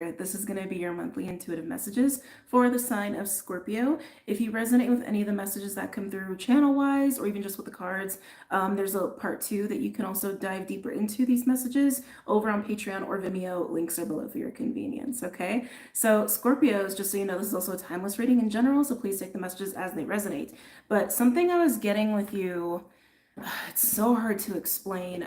This is going to be your monthly intuitive messages for the sign of Scorpio. If you resonate with any of the messages that come through channel-wise or even just with the cards, there's a part 2 that you can also dive deeper into these messages over on Patreon or Vimeo. Links are below for your convenience, okay? So Scorpios, just so you know, this is also a timeless reading in general, so please take the messages as they resonate. But something I was getting with you, it's so hard to explain.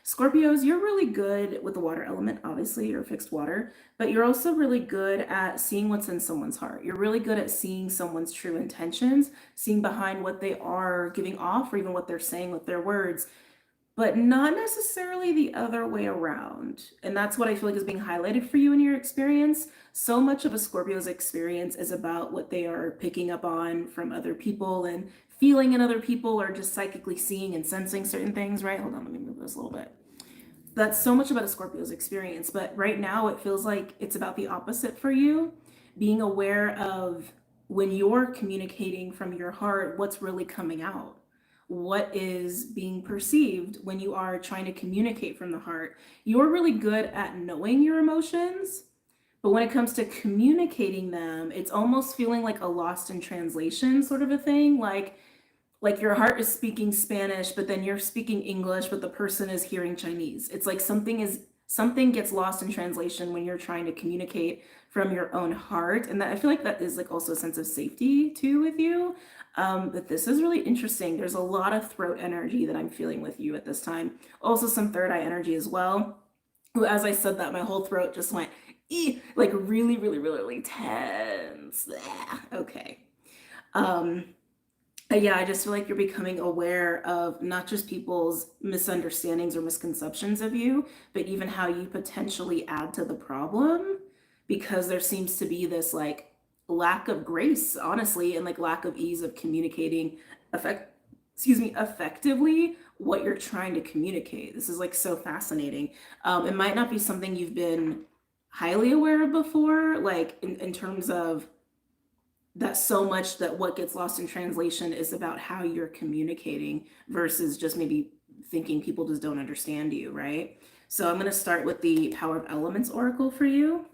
Scorpios, you're really good with the water element. Obviously, you're fixed water, but you're also really good at seeing what's in someone's heart. You're really good at seeing someone's true intentions, seeing behind what they are giving off or even what they're saying with their words, but not necessarily the other way around. And that's what I feel like is being highlighted for you in your experience. So much of a Scorpio's experience is about what they are picking up on from other people and feeling in other people, or just psychically seeing and sensing certain things, right? Hold on, let me move this a little bit. That's so much about a Scorpio's experience, but right now it feels like it's about the opposite for you. Being aware of when you're communicating from your heart, what's really coming out, what is being perceived when you are trying to communicate from the heart. You're really good at knowing your emotions, but when it comes to communicating them, it's almost feeling like a lost in translation sort of a thing. Like your heart is speaking Spanish, but then you're speaking English, but the person is hearing Chinese. It's like something gets lost in translation when you're trying to communicate from your own heart. And that, I feel like that is like also a sense of safety too with you. But this is really interesting. There's a lot of throat energy that I'm feeling with you at this time. Also some third eye energy as well. As I said that, my whole throat just went like really, really, really, really tense. Okay. Yeah, I just feel like you're becoming aware of not just people's misunderstandings or misconceptions of you, but even how you potentially add to the problem, because there seems to be this like lack of grace, honestly, and like lack of ease of communicating effectively what you're trying to communicate. This is like so fascinating. It might not be something you've been highly aware of before, like in terms of that, so much that what gets lost in translation is about how you're communicating versus just maybe thinking people just don't understand you, right? So I'm going to start with the Power of Elements Oracle for you.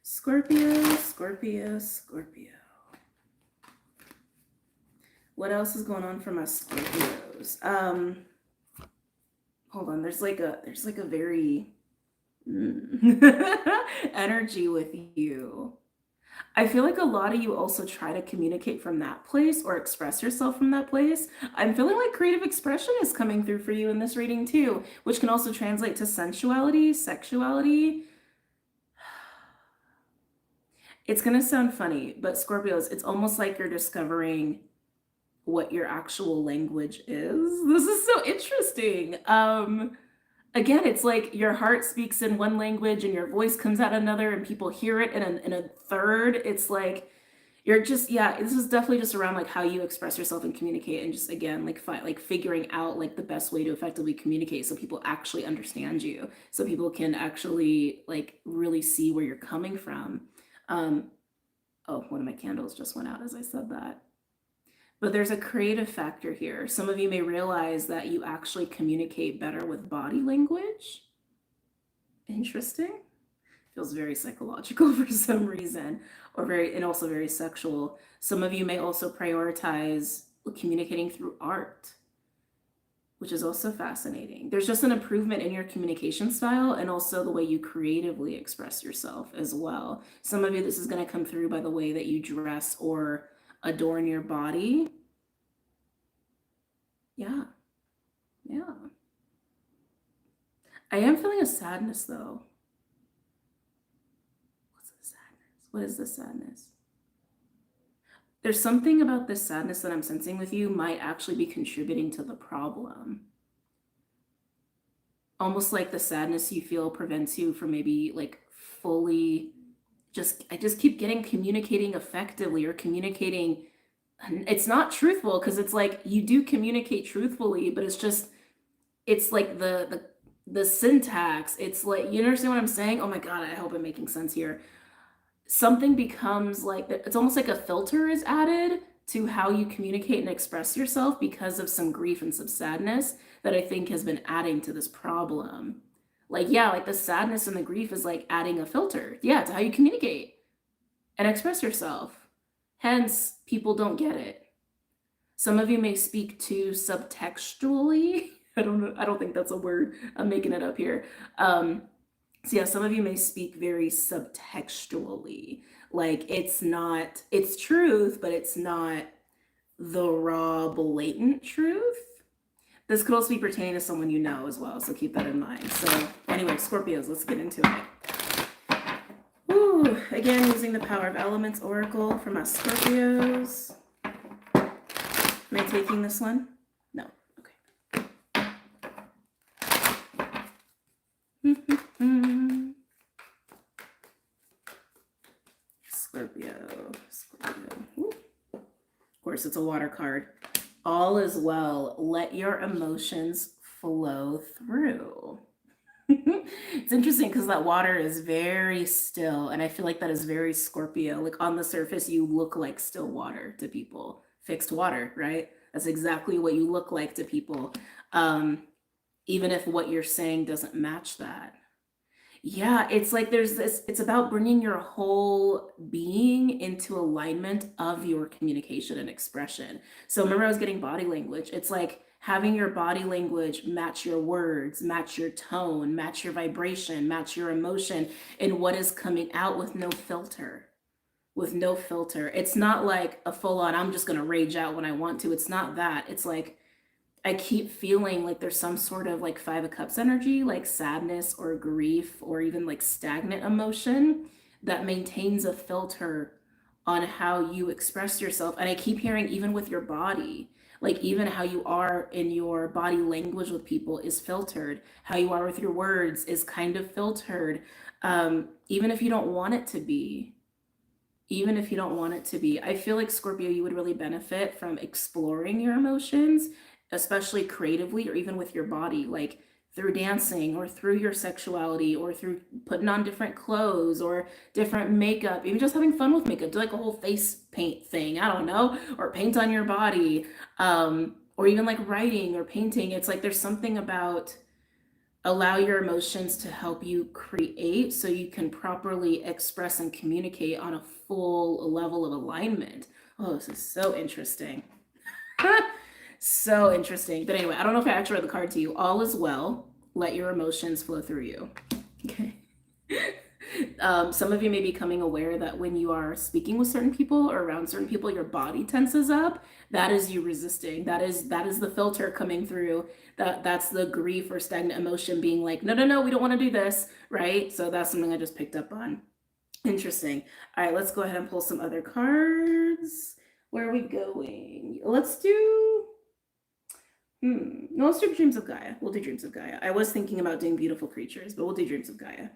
Scorpio, Scorpio, Scorpio. What else is going on for my Scorpios? Hold on, there's like a very energy with you. I feel like a lot of you also try to communicate from that place or express yourself from that place. I'm feeling like creative expression is coming through for you in this reading too, which can also translate to sensuality, sexuality. It's gonna sound funny, but Scorpios, it's almost like you're discovering what your actual language is. This is so interesting. Again, it's like your heart speaks in one language and your voice comes out another, and people hear it in a third. It's like you're just, yeah, this is definitely just around like how you express yourself and communicate, and just again like figuring out like the best way to effectively communicate so people actually understand you, so people can actually like really see where you're coming from. Oh, one of my candles just went out as I said that. But there's a creative factor here. Some of you may realize that you actually communicate better with body language. Interesting. Feels very psychological for some reason, and also very sexual. Some of you may also prioritize communicating through art, which is also fascinating. There's just an improvement in your communication style and also the way you creatively express yourself as well. Some of you, this is going to come through by the way that you dress or adorn your body. Yeah. I am feeling a sadness though. What's the sadness? What is the sadness? There's something about this sadness that I'm sensing with you might actually be contributing to the problem. Almost like the sadness you feel prevents you from maybe like fully I just keep getting communicating effectively or communicating. It's not truthful, because it's like you do communicate truthfully, but it's like the syntax. It's like, you understand what I'm saying? Oh my God, I hope I'm making sense here. Something becomes like, it's almost like a filter is added to how you communicate and express yourself because of some grief and some sadness that I think has been adding to this problem. Like, yeah, like the sadness and the grief is like adding a filter. Yeah, to how you communicate and express yourself. Hence, people don't get it. Some of you may speak too subtextually. I don't know. I don't think that's a word. I'm making it up here. So yeah, some of you may speak very subtextually. Like it's truth, but it's not the raw, blatant truth. This could also be pertaining to someone you know as well, so keep that in mind. So anyway, Scorpios, let's get into it. Ooh, again, using the Power of Elements Oracle for my Scorpios. Am I taking this one? No. Okay. Scorpio. Ooh. Of course, it's a water card. All is well. Let your emotions flow through. It's interesting because that water is very still, and I feel like that is very Scorpio. Like on the surface, you look like still water to people. Fixed water, right? That's exactly what you look like to people. Even if what you're saying doesn't match that. Yeah, it's like there's this, it's about bringing your whole being into alignment of your communication and expression. So remember, I was getting body language. It's like having your body language match your words, match your tone, match your vibration, match your emotion, and what is coming out with no filter. With no filter. It's not like a full on, I'm just going to rage out when I want to. It's not that. It's like, I keep feeling like there's some sort of like Five of Cups energy, like sadness or grief or even like stagnant emotion that maintains a filter on how you express yourself. And I keep hearing even with your body, like even how you are in your body language with people is filtered. How you are with your words is kind of filtered. Even if you don't want it to be. Even if you don't want it to be. I feel like Scorpio, you would really benefit from exploring your emotions, especially creatively or even with your body, like through dancing or through your sexuality or through putting on different clothes or different makeup, even just having fun with makeup. Do like a whole face paint thing, I don't know, or paint on your body, or even like writing or painting. It's like there's something about allow your emotions to help you create so you can properly express and communicate on a full level of alignment. Oh, this is so interesting. So interesting. But anyway, I don't know if I actually read the card to you. All is well. Let your emotions flow through you. Okay. Some of you may be becoming aware that when you are speaking with certain people or around certain people, your body tenses up. That is you resisting. That is the filter coming through. That's the grief or stagnant emotion being like, no, we don't want to do this, right? So that's something I just picked up on. Interesting. All right, let's go ahead and pull some other cards. Where are we going? Let's do no, let's do Dreams of Gaia. We'll do Dreams of Gaia. I was thinking about doing Beautiful Creatures, but we'll do Dreams of Gaia.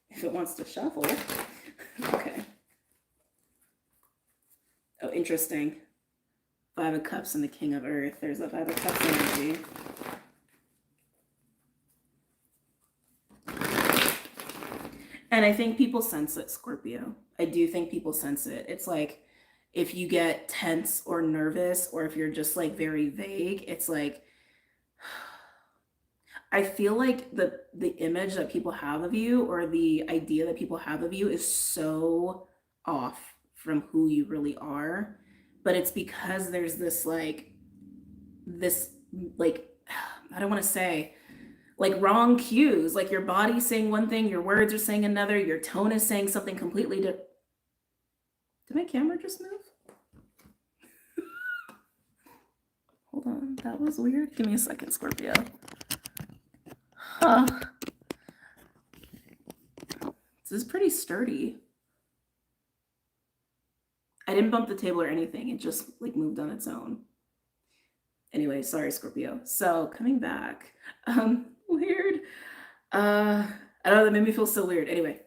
If it wants to shuffle. Okay. Oh, interesting. Five of Cups and the King of Earth. There's that Five of Cups energy. And I think people sense it, Scorpio. I do think people sense it. It's like, if you get tense or nervous, or if you're just like very vague, it's like, I feel like the image that people have of you or the idea that people have of you is so off from who you really are. But it's because there's this like, I don't want to say, like wrong cues, like your body's saying one thing, your words are saying another, your tone is saying something completely different. Did my camera just move? Hold on, that was weird. Give me a second, Scorpio. Huh. This is pretty sturdy. I didn't bump the table or anything. It just like moved on its own. Anyway, sorry, Scorpio. So coming back, weird. I don't know, that made me feel so weird. Anyway,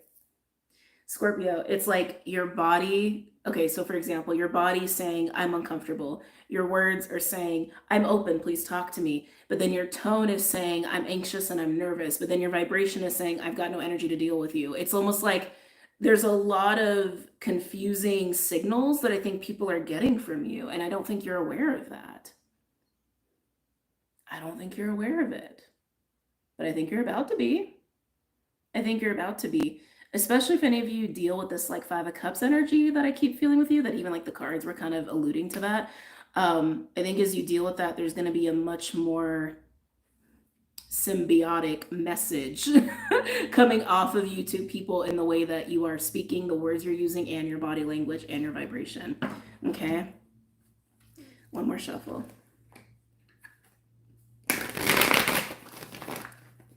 Scorpio, it's like your body. Okay, so for example, your body's saying, I'm uncomfortable. Your words are saying, I'm open, please talk to me. But then your tone is saying, I'm anxious and I'm nervous. But then your vibration is saying, I've got no energy to deal with you. It's almost like there's a lot of confusing signals that I think people are getting from you, and I don't think you're aware of that. I don't think you're aware of it, but I think you're about to be. I think you're about to be, especially if any of you deal with this like Five of Cups energy that I keep feeling with you, that even like the cards were kind of alluding to that. I think as you deal with that, there's going to be a much more symbiotic message coming off of you to people in the way that you are speaking, the words you're using, and your body language and your vibration. Okay. One more shuffle.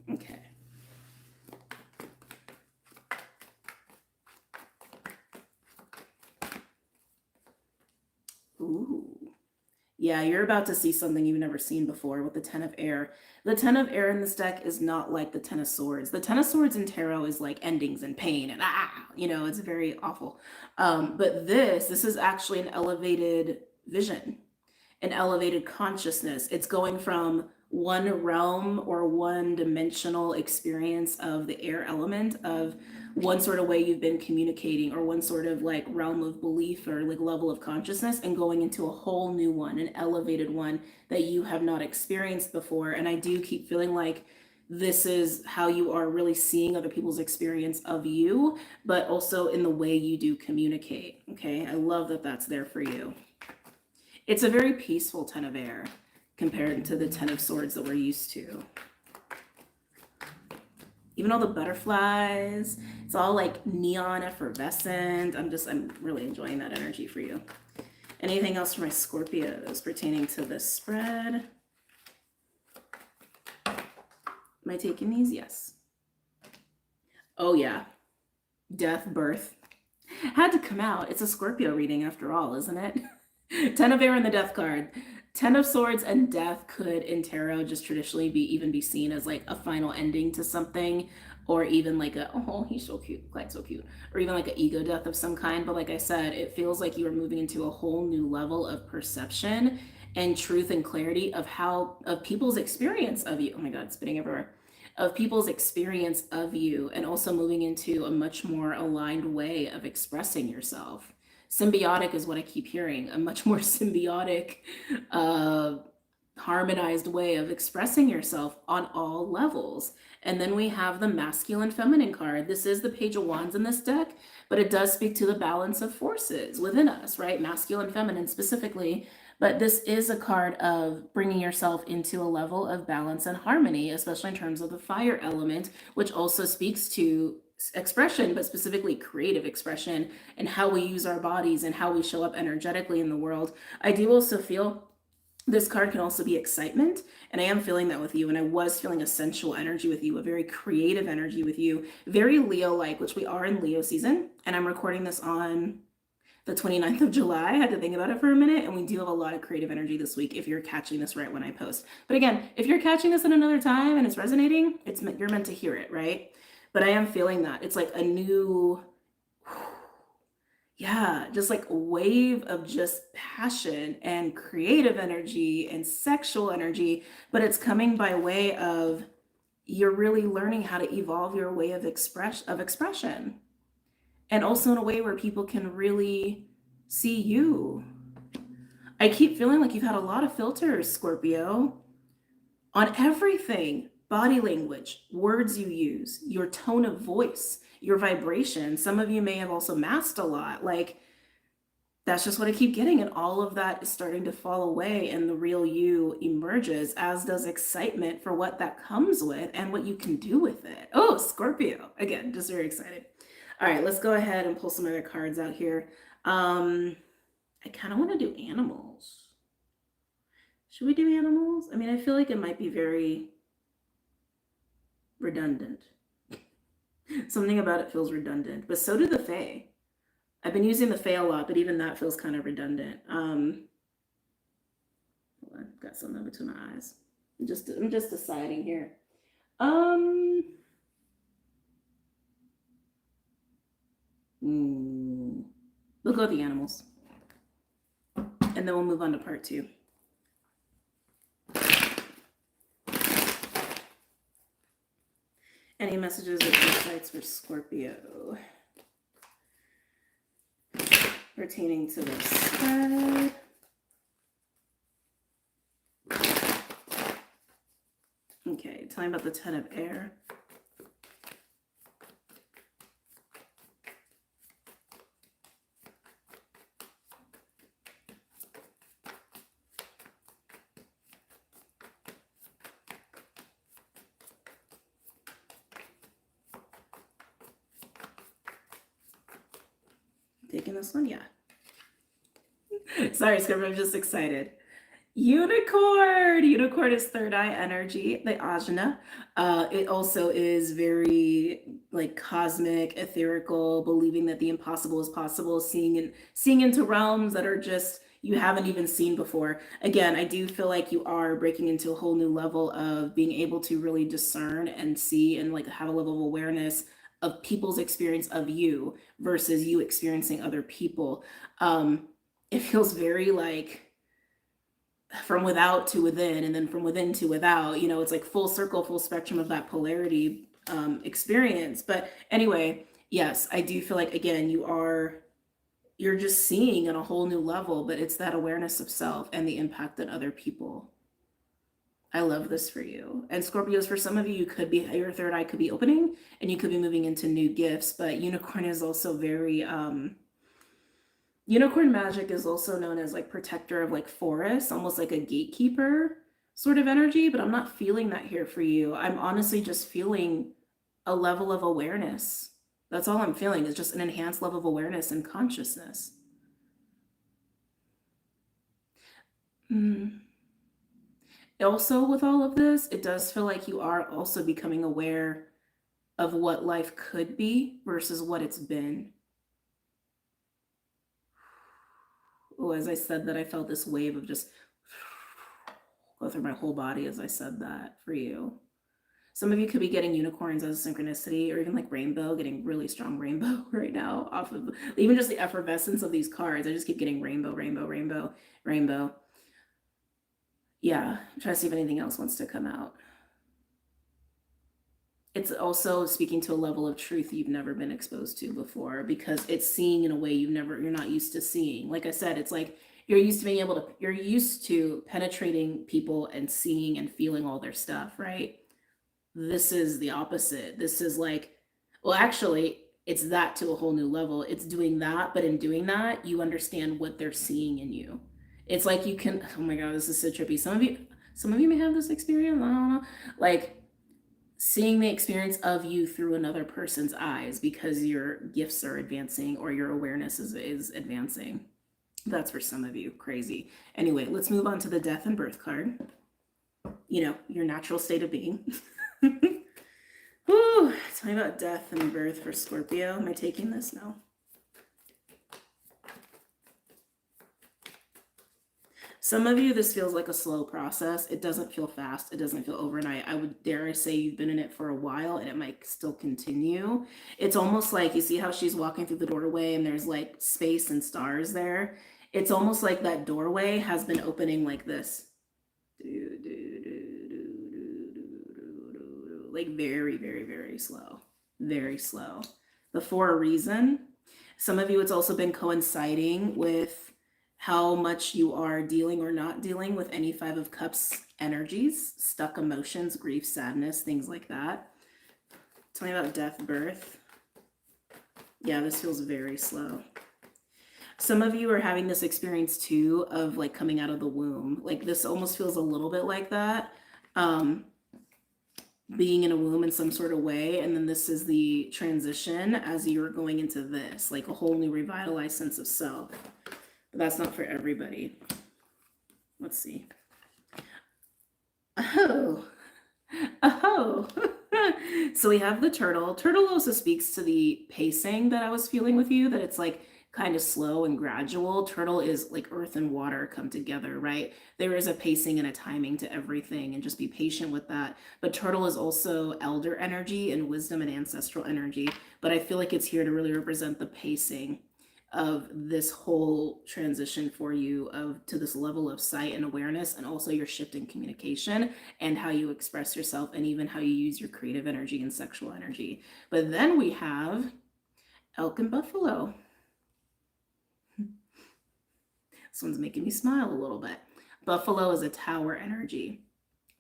Okay. Ooh. Yeah, you're about to see something you've never seen before with the Ten of Air. The Ten of Air in this deck is not like the Ten of Swords. The Ten of Swords in tarot is like endings and pain and it's very awful. But this is actually an elevated vision, an elevated consciousness. It's going from one realm or one dimensional experience of the air element, of one sort of way you've been communicating, or one sort of like realm of belief or like level of consciousness, and going into a whole new one, an elevated one that you have not experienced before. And I do keep feeling like this is how you are really seeing other people's experience of you, but also in the way you do communicate. Okay, I love that that's there for you. It's a very peaceful Ten of Air compared to the Ten of Swords that we're used to. Even all the butterflies, it's all like neon effervescent. I'm really enjoying that energy for you. Anything else for my Scorpios pertaining to this spread? Am I taking these? Yes. Oh yeah. Death, birth. Had to come out. It's a Scorpio reading after all, isn't it? Ten of Air and the Death card. Ten of Swords and Death could in tarot just traditionally be seen as like a final ending to something, or even like a, oh, he's so cute, quite so cute, or even like an ego death of some kind. But like I said, it feels like you are moving into a whole new level of perception and truth and clarity of people's experience of you. Oh my God, spitting everywhere. Of people's experience of you, and also moving into a much more aligned way of expressing yourself. Symbiotic is what I keep hearing, a much more symbiotic, harmonized way of expressing yourself on all levels. And then we have the masculine feminine card. This is the Page of Wands in this deck, but it does speak to the balance of forces within us, right? Masculine, feminine specifically. But this is a card of bringing yourself into a level of balance and harmony, especially in terms of the fire element, which also speaks to expression, but specifically creative expression, and how we use our bodies and how we show up energetically in the world. I do also feel this card can also be excitement, and I am feeling that with you, and I was feeling a sensual energy with you, a very creative energy with you, very Leo-like, which we are in Leo season, and I'm recording this on the 29th of July. I had to think about it for a minute, and we do have a lot of creative energy this week if you're catching this right when I post. But again, if you're catching this at another time and it's resonating, you're meant to hear it, right? But I am feeling that. It's like a new, yeah, just like a wave of just passion and creative energy and sexual energy, but it's coming by way of you're really learning how to evolve your way of expression. And also in a way where people can really see you. I keep feeling like you've had a lot of filters, Scorpio, on everything. Body language, words you use, your tone of voice, your vibration. Some of you may have also masked a lot. Like, that's just what I keep getting. And all of that is starting to fall away, and the real you emerges, as does excitement for what that comes with and what you can do with it. Oh, Scorpio. Again, just very excited. All right, let's go ahead and pull some other cards out here. I kind of want to do animals. Should we do animals? I mean, I feel like it might be very redundant. Something about it feels redundant, but so do the Fae. I've been using the Fae a lot, but even that feels kind of redundant. Hold on, got something between my eyes. I'm just deciding here. We'll go with the animals, and then we'll move on to part 2. Any messages or insights for Scorpio? Pertaining to this spread. Okay, tell me about the Ten of Air. Taking this one? Yeah. Sorry, Scorpio, I'm just excited. Unicorn! Unicorn is third eye energy, the ajna. It also is very like cosmic, etherical, believing that the impossible is possible, seeing into realms that are just you haven't even seen before. Again, I do feel like you are breaking into a whole new level of being able to really discern and see and like have a level of awareness of people's experience of you versus you experiencing other people. It feels very like from without to within and then from within to without, you know, it's like full circle, full spectrum of that polarity experience. But anyway, yes, I do feel like again you're just seeing on a whole new level, but it's that awareness of self and the impact on other people. I love this for you. And Scorpios, for some of you, you could be your third eye could be opening and you could be moving into new gifts, but unicorn is also very unicorn magic is also known as like protector of like forests, almost like a gatekeeper sort of energy, but I'm not feeling that here for you. I'm honestly just feeling a level of awareness. That's all I'm feeling is just an enhanced level of awareness and consciousness. Also, with all of this, it does feel like you are also becoming aware of what life could be versus what it's been. Oh, as I said that, I felt this wave of just go through my whole body as I said that for you. Some of you could be getting unicorns as a synchronicity or even like rainbow, getting really strong rainbow right now off of even just the effervescence of these cards. I just keep getting rainbow, rainbow, rainbow, rainbow. Yeah, try to see if anything else wants to come out. It's also speaking to a level of truth you've never been exposed to before because it's seeing in a way you're not used to seeing. Like I said, it's like you're used to penetrating people and seeing and feeling all their stuff, right? This is the opposite. This is like, well, actually, it's that to a whole new level. It's doing that, but in doing that, you understand what they're seeing in you. It's like you can, oh my God, this is so trippy. Some of you may have this experience. I don't know. Like seeing the experience of you through another person's eyes because your gifts are advancing or your awareness is advancing. That's for some of you. Crazy. Anyway, let's move on to the death and birth card. You know, your natural state of being. Woo, tell me about death and birth for Scorpio. Am I taking this? No. Some of you, this feels like a slow process. It doesn't feel fast. It doesn't feel overnight. I would dare say you've been in it for a while and it might still continue. It's almost like, you see how she's walking through the doorway and there's like space and stars there? It's almost like that doorway has been opening like this. Like very, very, very slow. Very slow. But for a reason. Some of you, it's also been coinciding with how much you are dealing or not dealing with any Five of Cups energies, stuck emotions, grief, sadness, things like that. Tell me about death, birth. Yeah, this feels very slow. Some of you are having this experience too of like coming out of the womb. Like this almost feels a little bit like that. Being in a womb in some sort of way, and then this is the transition as you're going into this, like a whole new revitalized sense of self. But that's not for everybody. Let's see. Oh. So we have the turtle. Turtle also speaks to the pacing that I was feeling with you, that it's like kind of slow and gradual. Turtle is like earth and water come together, right? There is a pacing and a timing to everything, and just be patient with that. But turtle is also elder energy and wisdom and ancestral energy. But I feel like it's here to really represent the pacing of this whole transition for you to this level of sight and awareness, and also your shift in communication and how you express yourself and even how you use your creative energy and sexual energy. But then we have elk and buffalo. This one's making me smile a little bit. Buffalo is a tower energy.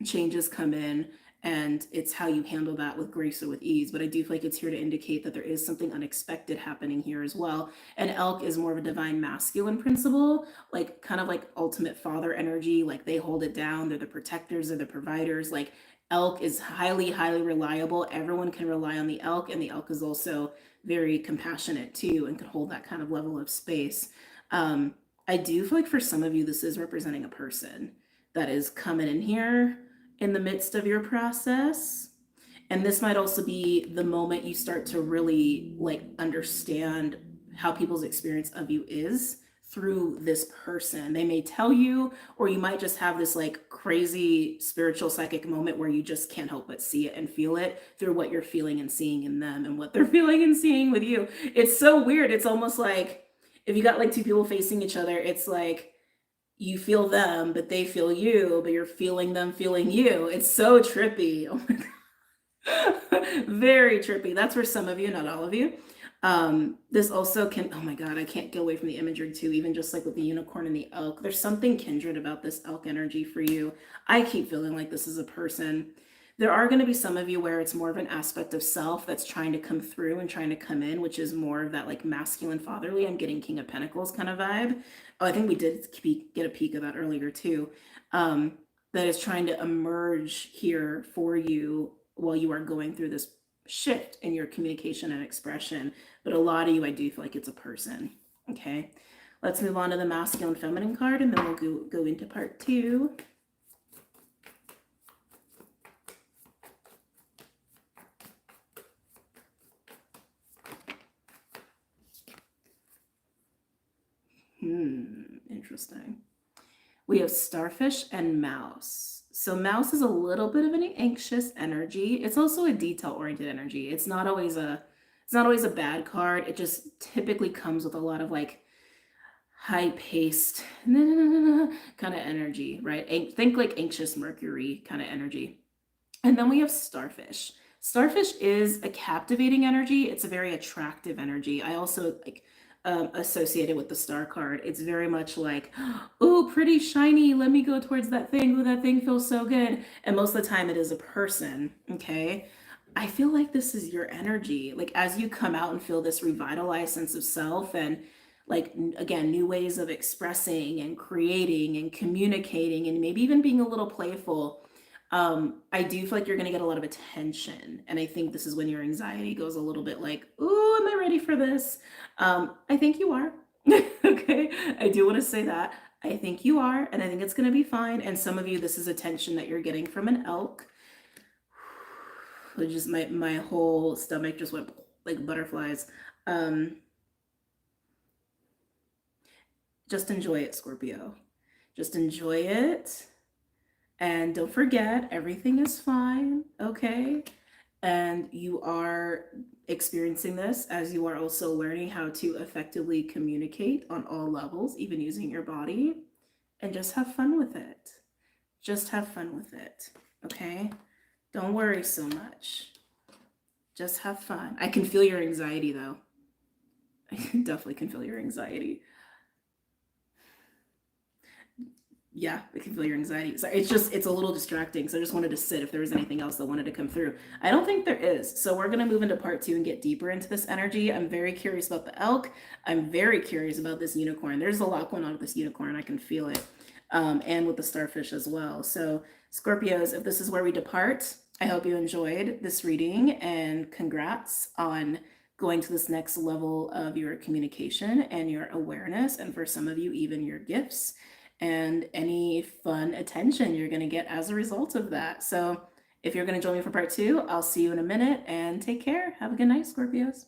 Changes come in, and it's how you handle that with grace or with ease. But I do feel like it's here to indicate that there is something unexpected happening here as well. And elk is more of a divine masculine principle, like kind of like ultimate father energy. Like they hold it down, they're the protectors, they're the providers. Like elk is highly, highly reliable. Everyone can rely on the elk, and the elk is also very compassionate too and can hold that kind of level of space. I do feel like for some of you, this is representing a person that is coming in here in the midst of your process. And this might also be the moment you start to really like understand how people's experience of you is through this person. They may tell you, or you might just have this like crazy spiritual psychic moment where you just can't help but see it and feel it through what you're feeling and seeing in them and what they're feeling and seeing with you. It's so weird. It's almost like if you got like two people facing each other, it's like you feel them, but they feel you, but you're feeling them feeling you. It's so trippy. Oh my God. Very trippy. That's for some of you, not all of you. This also can, oh my God, I can't get away from the imagery too, even just like with the unicorn and the elk. There's something kindred about this elk energy for you. I keep feeling like this is a person. There are going to be some of you where it's more of an aspect of self that's trying to come through and trying to come in, which is more of that like masculine fatherly. I'm getting King of Pentacles kind of vibe. Oh, I think we did get a peek of that earlier too. That is trying to emerge here for you while you are going through this shift in your communication and expression. But a lot of you, I do feel like it's a person. Okay, let's move on to the masculine feminine card, and then we'll go into part 2. Interesting. We have starfish and mouse. So mouse is a little bit of an anxious energy. It's also a detail-oriented energy. It's not always a bad card. It just typically comes with a lot of like high-paced kind of energy, right? Think like anxious Mercury kind of energy. And then we have starfish. Starfish is a captivating energy. It's a very attractive energy. I also like associated with the star card. It's very much like, oh, pretty shiny. Let me go towards that thing. Oh, that thing feels so good. And most of the time it is a person. Okay. I feel like this is your energy. Like as you come out and feel this revitalized sense of self and like, again, new ways of expressing and creating and communicating and maybe even being a little playful. I do feel like you're going to get a lot of attention. And I think this is when your anxiety goes a little bit like, ooh, am I ready for this? I think you are. Okay. I do want to say that. I think you are. And I think it's going to be fine. And some of you, this is attention that you're getting from an elk. Just my whole stomach just went like butterflies. Just enjoy it, Scorpio. Just enjoy it. And don't forget, everything is fine, okay? And you are experiencing this as you are also learning how to effectively communicate on all levels, even using your body. And just have fun with it. Just have fun with it, okay? Don't worry so much. Just have fun. I can feel your anxiety, though. I definitely can feel your anxiety. Yeah, I can feel your anxiety. So it's a little distracting. So I just wanted to sit if there was anything else that wanted to come through. I don't think there is. So we're going to move into part 2 and get deeper into this energy. I'm very curious about the elk. I'm very curious about this unicorn. There's a lot going on with this unicorn. I can feel it. And with the starfish as well. So Scorpios, if this is where we depart, I hope you enjoyed this reading and congrats on going to this next level of your communication and your awareness. And for some of you, even your gifts and any fun attention you're going to get as a result of that. So if you're going to join me for part 2, I'll see you in a minute and take care. Have a good night, Scorpios.